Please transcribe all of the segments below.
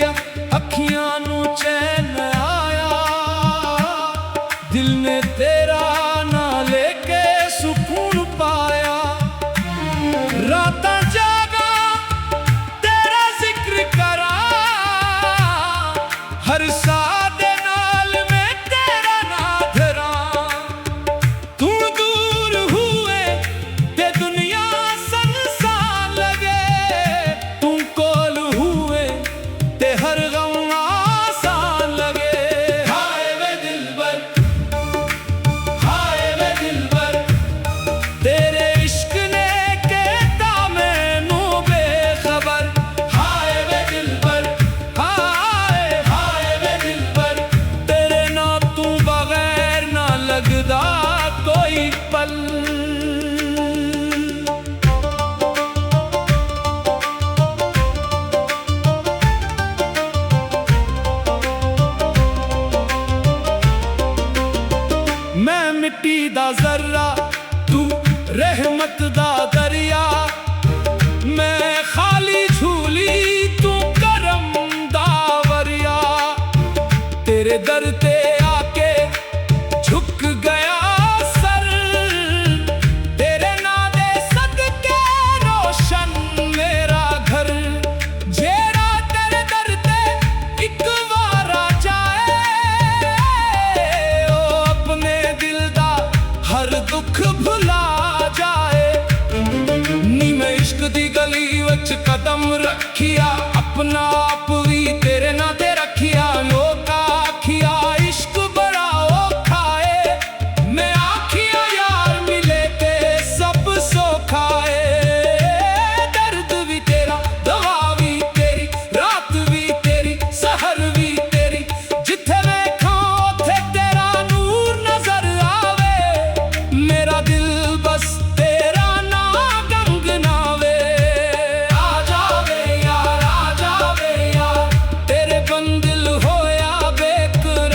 दिया अखियां नू चैन आया। दिल ने तेरा ना लेके सुकून पाया। रातां जागा तेरा जिक्र करा, हर साह दे नाल मैं तेरा ना धरा। तू दूर हुए ते दुनिया संसार लगे, तू कोल हुए ते हर गम आसान लगे। हाय वे दिलबर, हाय वे दिलबर, तेरे इश्क ने कहता मैनू बेखबर। हाय वे दिलबर, हाय हाय वे दिलबर, तेरे ना तू बगैर ना लगदा कोई पल। मैं मिट्टी दा जर्रा, तू रहमत दा दरिया। मैं खाली झूली, तू करम दा वरिया। तेरे दर ते आके झुक गया सर, तेरे ना दे सदके रोशन मेरा घर। जेड़ा तेरे दर ते एक बार आ जाए, ओ अपने दिल दा हर दुख भुला जाए। नी मैं इश्क दी गली विच कदम रखिया, अपना आप भी तेरे ना ते रखिया। लोग आखिया इश्क बड़ा औखा है, मैं आखिया यार मिले ते सब सौखा है। दर्द भी तेरा, दवा भी तेरी, रात भी तेरी, सहर भी तेरी। जिथे वेखां उथे तेरा नूर नजर आवे, मेरा दिल बस तेरा ना गंगनावे। आ जावे यार, आ जावे यार, तेरे बंदिल होया बेकरार।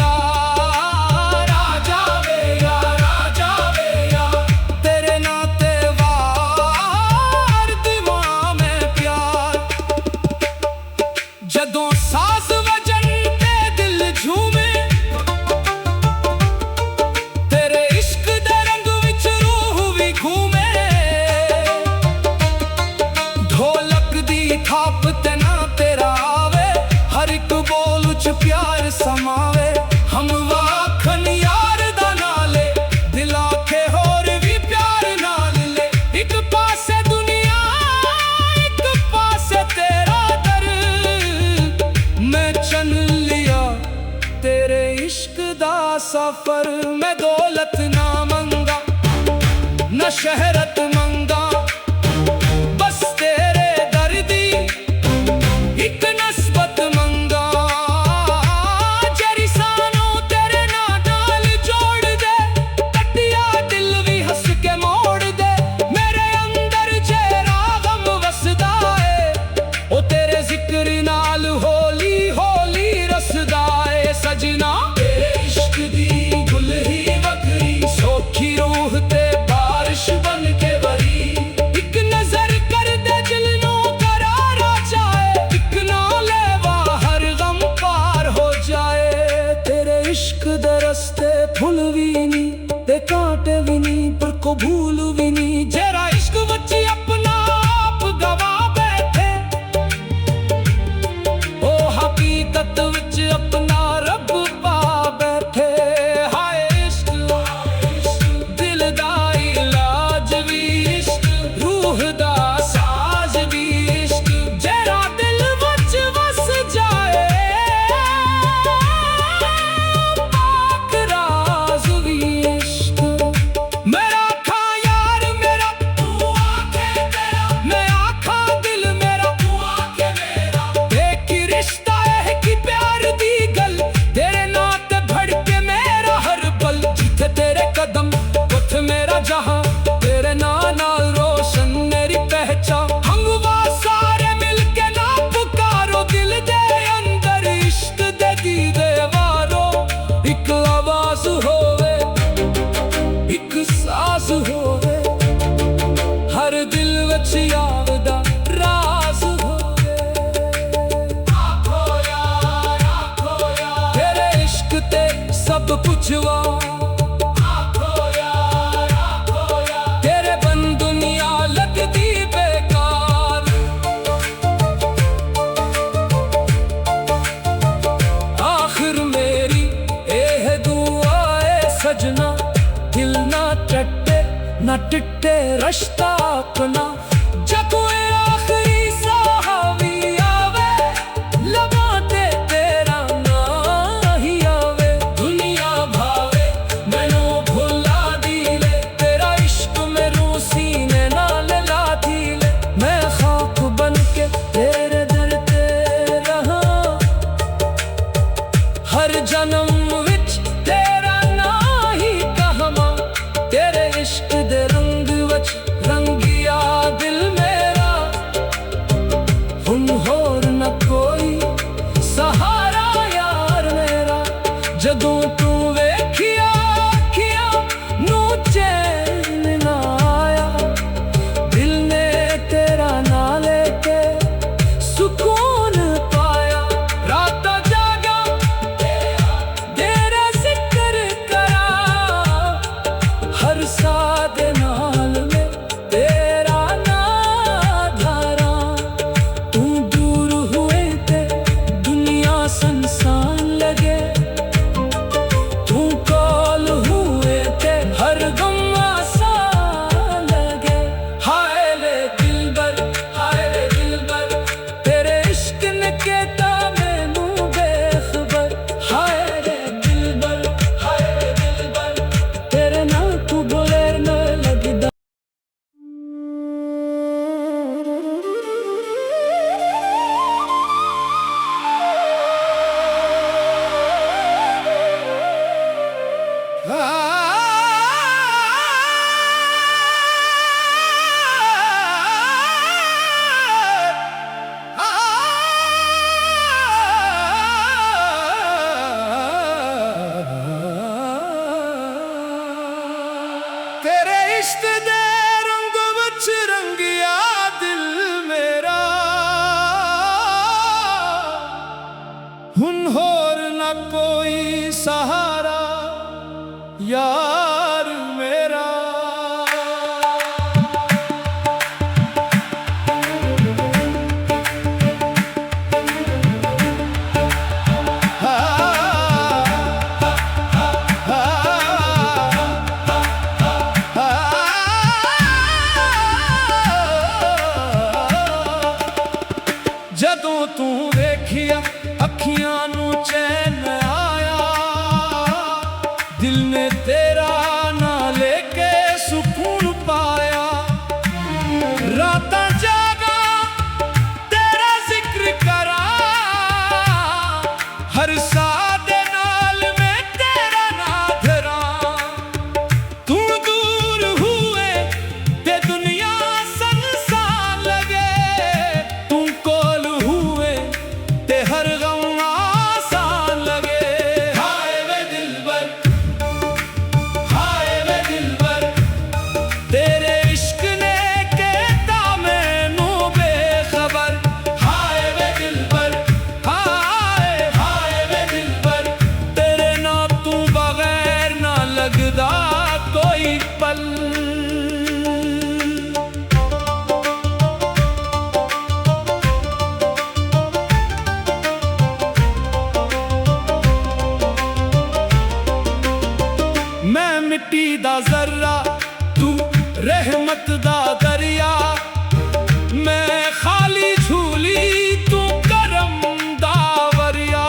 आ जावे यार, आ जावे यार, तेरे नाते वार दिमाग में प्यार। जदों सास वजन ते दिल झूमे, तेरे इश्क दे रंग विच रूह भी घूमे। ढोलक दी थाप ते ना तेरा आवे, हर एक बोल च प्यार समावे। हम वाखन यार दा नाले, दिल आखे होर भी प्यार नाल ले। एक पासे दुनिया, एक पासे तेरा दर, मैं चन लिया तेरे इश्क दा सफर। मैं दौलत ना मंगा, न शहरत मंगा, बस तेरे दर दी एक नस्बत मंगा। जरी सानू तेरे नाल जोड़ दे, कटिया दिल भी हंस के मोड़ दे। मेरे अंदर जेरा गम वसदा है, ओ तेरे जिक्र नाल होली होली रसदा है। सजना तेरे इश्क दी गुल ही वखरी, सौखी रूह ते बारिश बन के नौजवान तेरे बन दुनिया लगदी बेकार। आखिर मेरी एह दुआ है सजना, दिल ना टट्टे ना टिट्टे रिश्ता अपना। जब कोई आखिरी सावी आवे लबां ते तेरा ना ही आवे। दुनिया भावे मैनू भुला दीले, तेरा इश्क मेरू सीने नाल ला दीले। मैं खाक बन के तेरे दर ते रहा, हर जन्म विच तेरा ना ही कहवां। तेरे इश्क दे रंग विच रंगिया दिल मेरा, हुन होर न कोई सहारा यार मेरा। जदों तू वेखिया अखियां नू चैन ना आया, दिल ने तेरा ना लेके सुकून पाया। रात जागा तेरा जिक्र करा, हर साद नाल में तेरा ना धारा। तू दूर हुए ते दुनिया संसान लगे, तू कॉल हुए ते हर गम आसान लगे। हाय रे दिलबर, हाय रे दिलबर, तेरे इश्क ने केता मैनू बेखबर। हाय रे दिलबर, हाय रे दिलबर, तेरे ना तू बोलेर न लगदा। तेरे इश्क दे रंग विच रंगिया दिल मेरा, हुन होर ना कोई सहारा यार मेरा। जदों तू वेखिया अखियां नू चैन आया, दिल ने तेरा ना लेके सुकून पाया। रातां जागा तेरा जिक्र करा, हर सादे नाल में तेरा ना धरा। तू दूर हुए ते दुनिया संसान लगे, तू कॉल हुए ते हर गम आसान लगे। हाय वे दिलबर, हाय वे दिलबर, तेरे इश्क ने केता मैनू बेखबर। हाय वे दिलबर, हाय हाय वे दिलबर, तेरे ना तू बगैर ना लगदा कोई पल। मैं मिट्टी दा जर्रा, तू रहमत दा दरिया। मैं खाली झूली, तू करम दा वरिया।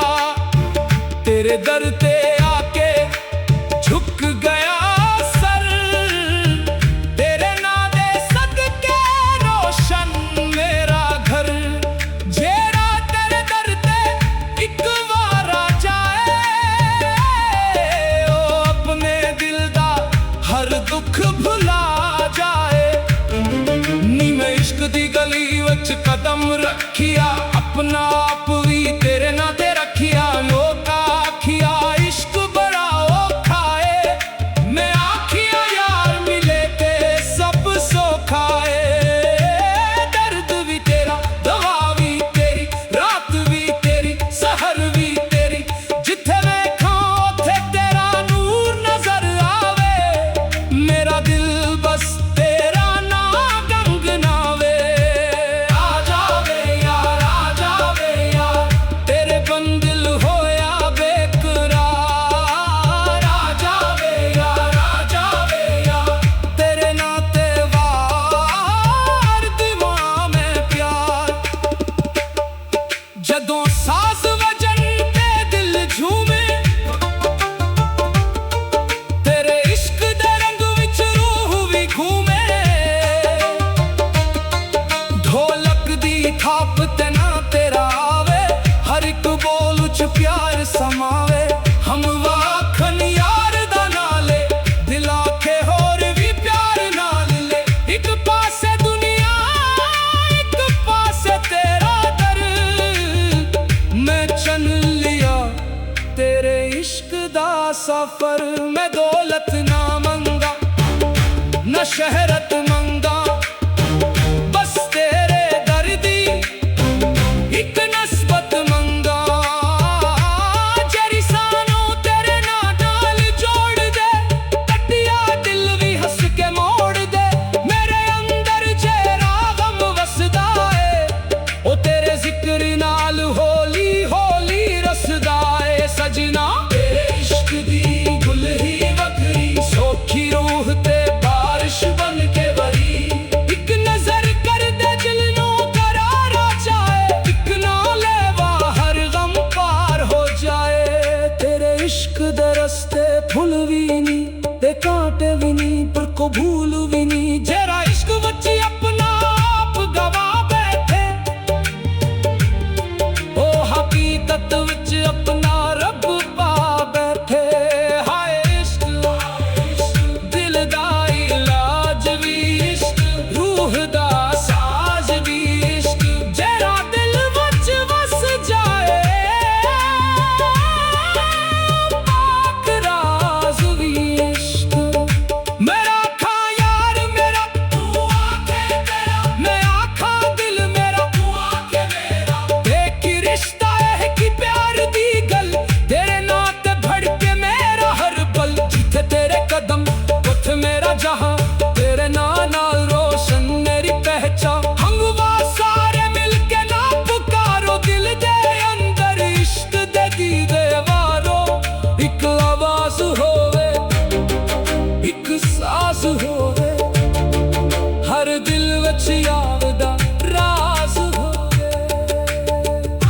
तेरे दर ते आके झुक गया सर, तेरे ना दे सदके रोशन मेरा घर। जेड़ा तेरे दर ते इक बार आ जाए, ओ अपने दिल दा हर दुख भुला जाए। नी मैं इश्क दी गली विच कदम रखिया, अपना आप भी तेरे ना ते रखिया। लोग आखिया इश्क बड़ा औखा है, मैं आखिया यार मिले ते सब सौखा है। दर्द भी तेरा, दवा भी तेरी, रात भी तेरी, सहर भी तेरी। जिथे मैं खां उथे तेरा नूर मुसाफिर मैं दौलत ना मंगा न शहरत मंगा, बस तेरे दर्दी एक नस्बत मंगा। जरी सानू तेरे नाल जोड़ दे, कटिया दिल भी हंस के मोड़ दे। मेरे अंदर जेरा गम वसदा है, ओ तेरे जिक्र नाल होली होली रसदा है। सजना तेरे इश्क दी गुल ही वखरी, सौखी रूह ते बारिश बन के वरी। एक नजर कर दे दिल नू करारा जाए, एक ना लेवा हर गम पार हो जाए। तेरे इश्क दे रस्ते फुल भी नी ते कांटे भी नी, पर को भूल भी नी। जेरा इश्क वच्ची अपना आप गवा बैठे, ओ हकीकत विच अपना रब पा बैठे। हाय इश्क दिल दा इलाज भी इश्क, रूह दा साज भी इश्क। जेरा दिल विच वस जाए, पाक राज भी इश्क। मेरा आखा यार मेरा तू आखे तेरा, मैं आखा दिल मेरा तू आखे मेरा। एक ही रिश्ता है कि प्यार दी गल, तेरे नाम ते भड़के मेरा हर पल। जिथे तेरे कदम उठ मेरा जहां, तेरे नाल रोशन मेरी पहचान। हम वा सारे मिलके ना पुकारो, दिल दे अंदर इश्क दे दीदे वारो। एक आवाज होवे एक साज होवे, हर दिल विच यावदा राज होवे।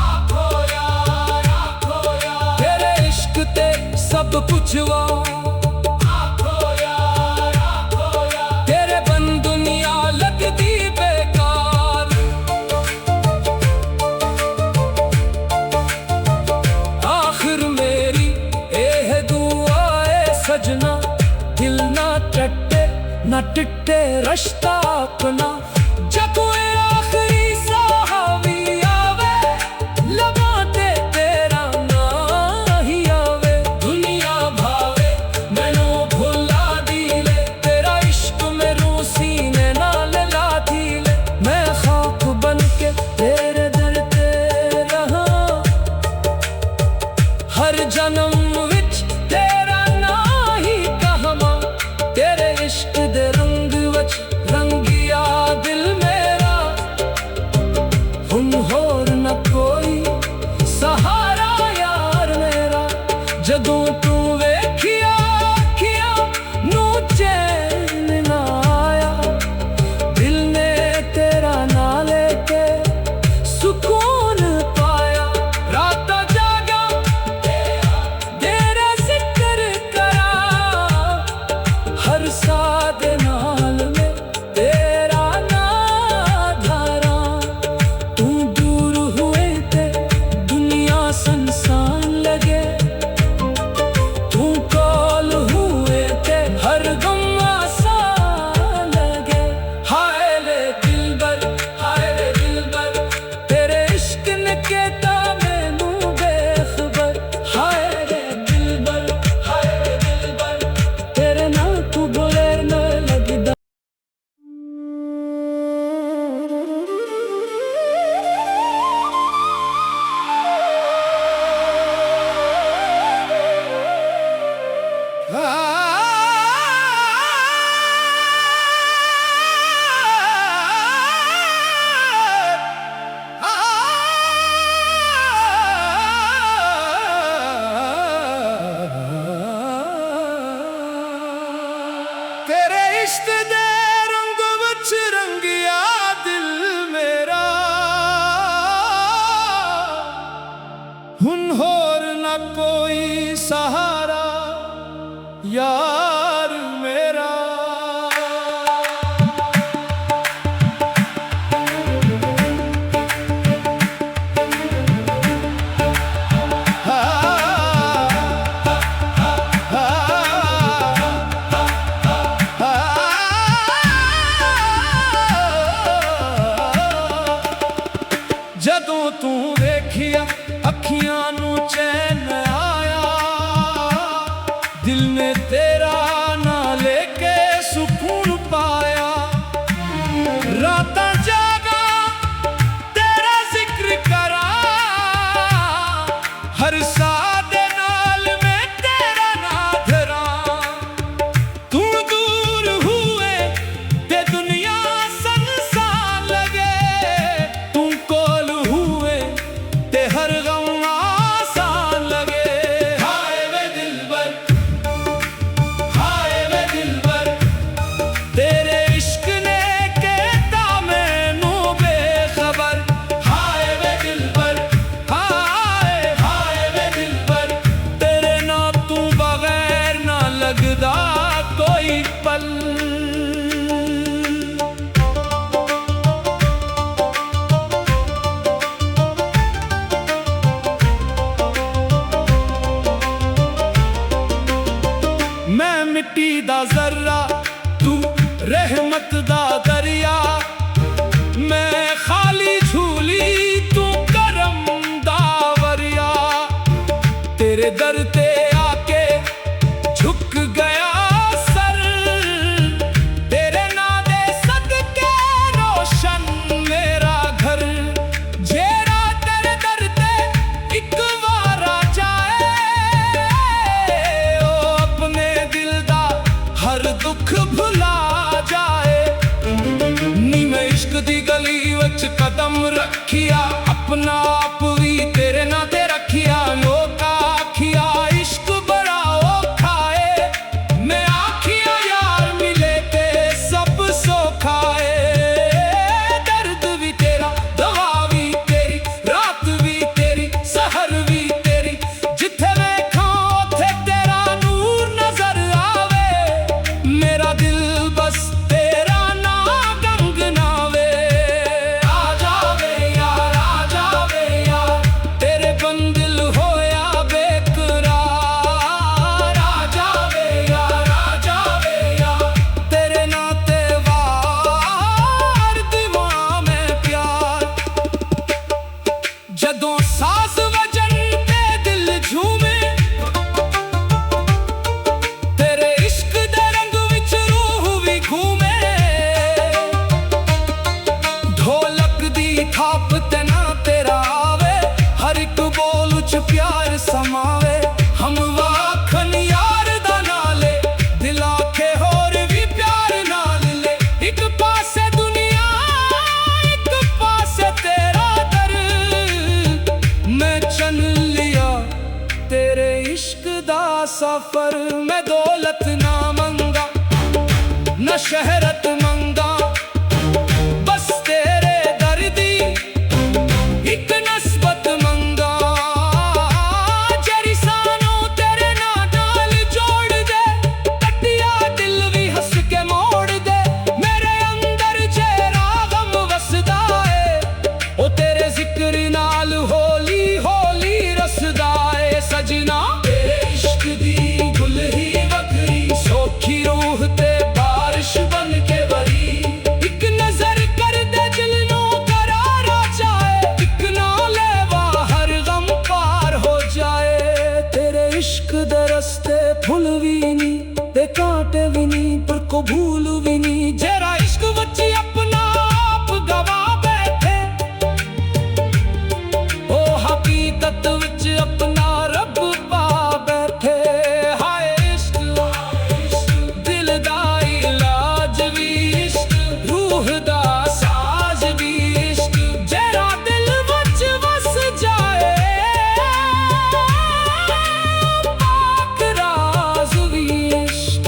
आखो यार तेरे इश्क ते सब कुछ वा। आखो यार तेरे बन दुनिया लगदी बेकार। आखिर मेरी एह दुआ है सजना, दिल ना टट्टे ना टिट्टे रश्ता अपना। जब कोई आखिरी साह भी आवे, लबां ते तेरा ना ही आवे। दुनिया भावे मैनू भुला दी ले, तेरा इश्क मेरू सीने नाल ला दी ले। मैं खाक बन के तेरे दर ते रहा, हर जन्म विच तेरा ना ही कहमा। तेरे इश्क दे रंग विच रंगिया दिल मेरा, हुन होर न कोई सहारा यार मेरा। जदों तू वेखिया अखियां नू चैन ना आया, दिल ने तेरा ना लेके सुकून पाया। रात जागा तेरा जिक्र करा, हर साद नाल में तेरा ना धारा। तू दूर हुए ते दुनिया संसान लगे, तू कॉल हुए ते हर गम आसान लगे। हाय रे दिलबर तेरे इश्क ने केता मैनू बेखबर। हाय रे दिलबर तेरे ना तू बोलेर न लगदा। तेरे इश्क दे रंग विच रंगिया दिल मेरा, हुन होर न कोई सहारा यार मेरा। जदों तू वेखिया अखियां नू चैन आया, दा दरिया मैं खाली झूली तू करम दा वरिया तेरे दर ते आके झुक गया सर तेरे नां दे सदके रोशन मेरा घर जेरा तेरे दर ते एक बार आ जाए ओ अपने दिल दा हर दुख भुला जाए नी मैं इश्क दी गली विच कदम रखिया अपना आप भी तेरे नां ते रखिया लोग आखिया इश्क बड़ा औखा है मैं आखिया यार मिले ते सब सौखा है दर्द भी तेरा दवा भी तेरी रात भी तेरी सहर भी तेरी जिथे वेखां उथे तेरा नूर नजर आवे मेरा दिल बस तेरा ना गंगनावे आ जावे यार तेरे बंदिल होया बेकरार आ जावे यार तेरे नाते वार दिमाग में प्यार जदों सास वजन ते दिल झूमे तेरे इश्क दे रंग विच रूह भी घूमे ढोलक दी थाप ते ना तेरा आवे हर एक बोल च प्यार समावे हम वाखन यार दा नाले दिल आखे होर भी प्यार नाल ले एक पासे दुनिया एक पासे तेरा दर मैं चल लिया तेरे इश्क दा सफर मैं दौलत ना मंगा न शहरत मंगा बस तेरे दर दी एक नस्बत मंगा जरी सानू तेरे नाल जोड़ दे कटिया दिल भी हंस के मोड़ दे मेरे अंदर जेरा गम वसदा है ओ तेरे जिक्र नाल होली होली रसदा है सजना तेरे इश्क दी गुल ही वखरी सौखी रूह ते बारिश बन के बरी एक नजर कर दे दिल नू करार आ जाए एक ना लेवा हर गम पार हो जाए तेरे इश्क दे रस्ते फुल भी नी ते कांटे भी नी पर को भूल भी नी जेरा इश्क वच अपना आप गवा बैठे ओ हकीकत विच अपना रब पा बैठे हाय इश्क दिल दा इलाज भी इश्क रूह दा साज भी इश्क जेरा दिल विच वस जाए पाक राज भी इश्क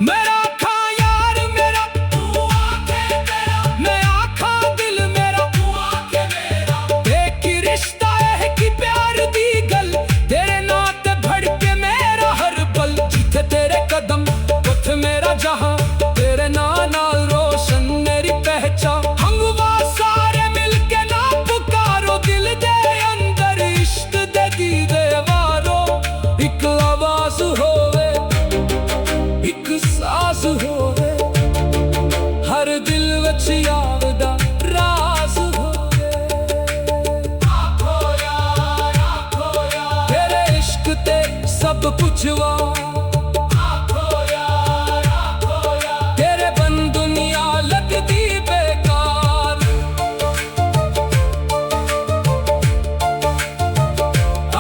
मेरा आखा यार मेरा तू आखे तेरा मैं आखा दिल मेरा तू आखे मेरा एक ही रिश्ता है कि प्यार दी गल तेरे नां ते भड़के मेरा हर पल जिथे तेरे कदम उथे मेरा जहां तेरे नां नाल रोशन मेरी पहचान हंगवा सारे मिलके ना पुकारो दिल दे अंदर इश्क दे दीदे वारो एक आवाज होवे एक साज होवे हर दिल विच यार दा राज होवे आखो यार तेरे इश्क ते सब कुछ वा आखो यार तेरे बन दुनिया लगदी बेकार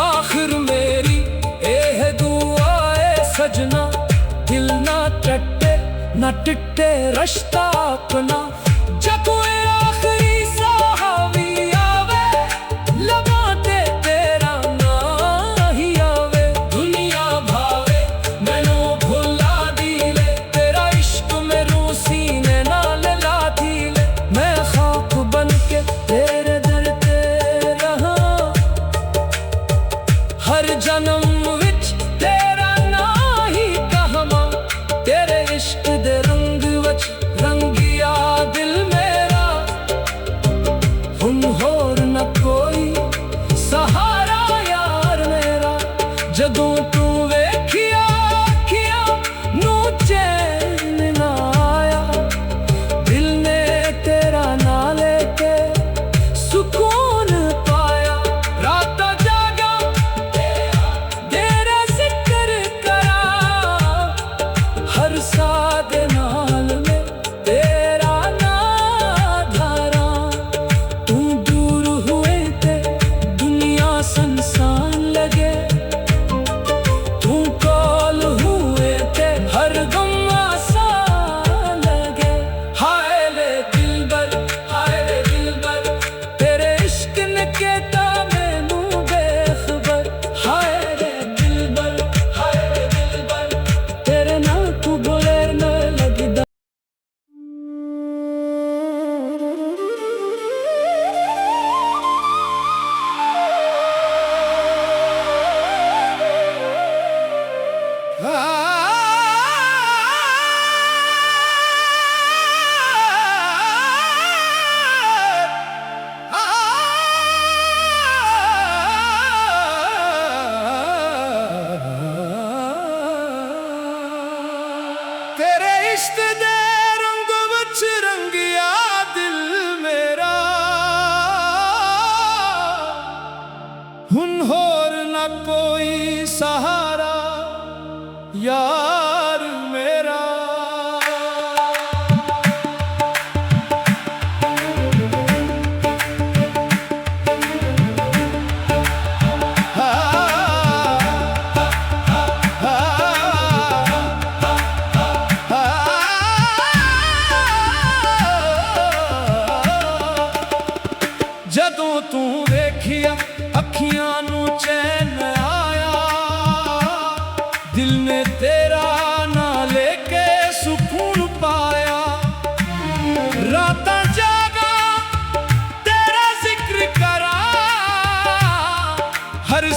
आखिर मेरी एह दुआ है सजना दिल ना टट्टे ना टिट्टे रश्ता अपना जब कोई आखिरी साह भी आवे लबा ते तेरा ना ही आवे दुनिया भावे मैनू भुला दी ले तेरा इश्क मेरू सीने नाल ला दी ले मैं खाक बन के तेरे दर ते रहा हर जन्म विच तेरा ना ही कहमा तेरे इश्क दे रंग विच रंग ਜਦੋਂ ਤੂੰ ਵੇਖਿਆ ਅੱਖੀਆਂ ਨੂੰ ਚੈਨ ਆਇਆ ਦਿਲ ਨੇ ਤੇਰਾ ਨਾਂ ਲੈ ਕੇ ਸਕੂਨ ਪਾਇਆ ਰਾਤਾਂ ਜਾਗਾ ਤੇਰਾ ਜ਼ਿਕਰ ਕਰਾਂ ਹਰ